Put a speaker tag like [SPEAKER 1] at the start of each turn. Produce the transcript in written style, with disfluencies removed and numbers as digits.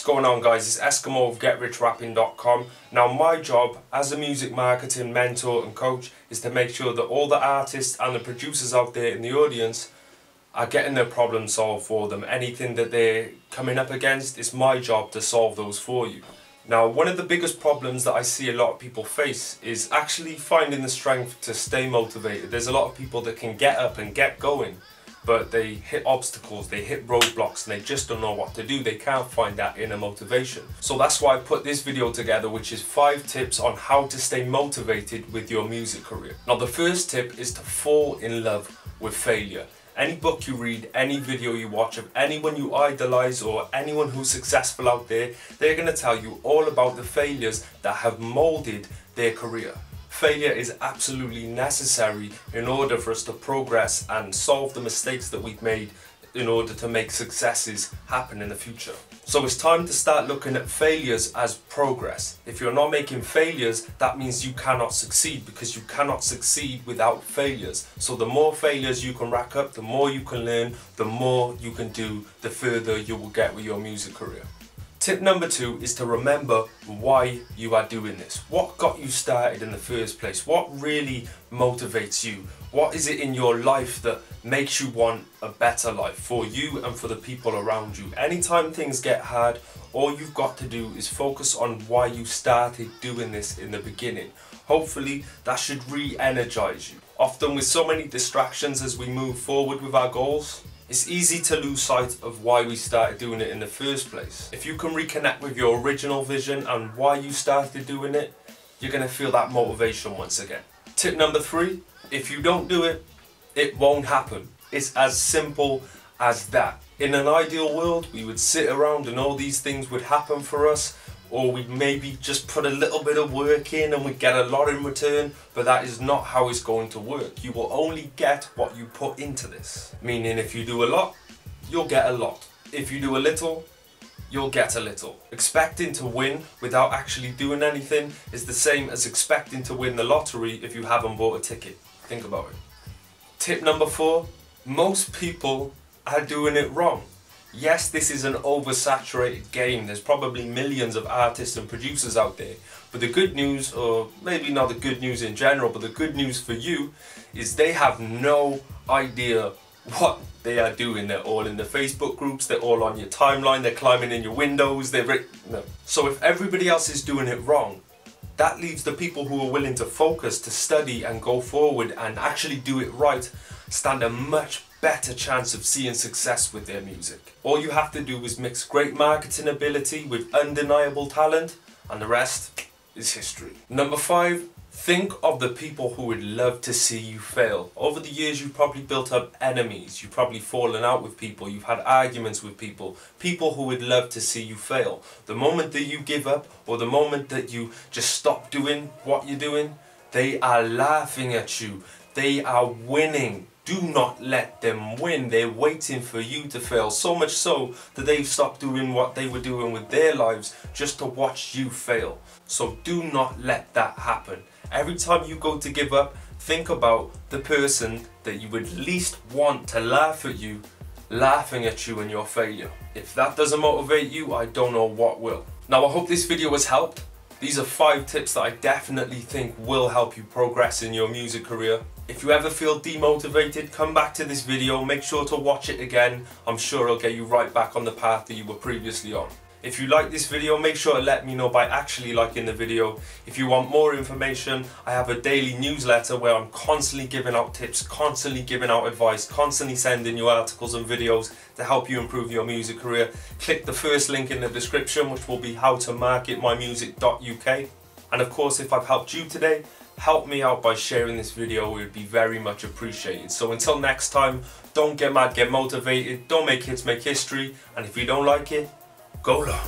[SPEAKER 1] going on, guys? It's Esskimo of GetRichRapping.com. Now my job as a music marketing mentor and coach is to make sure that all the artists and the producers out there in the audience are getting their problem solved for them. Anything that they're coming up against, it's my job to solve those for you. Now, one of the biggest problems that I see a lot of people face is actually finding the strength to stay motivated. There's a lot of people that can get up and get going, but they hit obstacles, they hit roadblocks, and they just don't know what to do. They can't find that inner motivation. So that's why I put this video together, which is 5 tips on how to stay motivated with your music career. Now, the first tip is to fall in love with failure. Any book you read, any video you watch of anyone you idolize or anyone who's successful out there, they're going to tell you all about the failures that have molded their career. Failure is absolutely necessary in order for us to progress and solve the mistakes that we've made in order to make successes happen in the future. So it's time to start looking at failures as progress. If you're not making failures, that means you cannot succeed, because you cannot succeed without failures. So the more failures you can rack up, the more you can learn, the more you can do, the further you will get with your music career. Tip number 2 is to remember why you are doing this. What got you started in the first place? What really motivates you? What is it in your life that makes you want a better life for you and for the people around you? Anytime things get hard, all you've got to do is focus on why you started doing this in the beginning. Hopefully that should re-energize you. Often with so many distractions as we move forward with our goals, it's easy to lose sight of why we started doing it in the first place. If you can reconnect with your original vision and why you started doing it, you're going to feel that motivation once again. Tip number 3, if you don't do it, it won't happen. It's as simple as that. In an ideal world, we would sit around and all these things would happen for us, or we'd maybe just put a little bit of work in and we'd get a lot in return, but that is not how it's going to work. You will only get what you put into this. Meaning if you do a lot, you'll get a lot. If you do a little, you'll get a little. Expecting to win without actually doing anything is the same as expecting to win the lottery if you haven't bought a ticket. Think about it. Tip number 4, most people are doing it wrong. Yes, this is an oversaturated game. There's probably millions of artists and producers out there. But the good news, or maybe not the good news in general, but the good news for you is they have no idea what they are doing. They're all in the Facebook groups, they're all on your timeline, they're climbing in your windows, no. So if everybody else is doing it wrong, that leaves the people who are willing to focus, to study and go forward and actually do it right, stand a much better chance of seeing success with their music. All you have to do is mix great marketing ability with undeniable talent, and the rest is history. Number 5, think of the people who would love to see you fail. Over the years you've probably built up enemies, you've probably fallen out with people, you've had arguments with people who would love to see you fail. The moment that you give up, or the moment that you just stop doing what you're doing, they are laughing at you, they are winning. Do not let them win. They're waiting for you to fail, so much so that they've stopped doing what they were doing with their lives just to watch you fail. So do not let that happen. Every time you go to give up, think about the person that you would least want to laugh at you, laughing at you and your failure. If that doesn't motivate you, I don't know what will. Now, I hope this video has helped. These are 5 tips that I definitely think will help you progress in your music career. If you ever feel demotivated, come back to this video, make sure to watch it again. I'm sure it'll get you right back on the path that you were previously on. If you like this video, make sure to let me know by actually liking the video. If you want more information, I have a daily newsletter where I'm constantly giving out tips, constantly giving out advice, constantly sending you articles and videos to help you improve your music career. Click the first link in the description, which will be howtomarketmymusic.uk. And of course, if I've helped you today, help me out by sharing this video. It would be very much appreciated. So until next time, don't get mad, get motivated, don't make hits, make history, and if you don't like it, go long.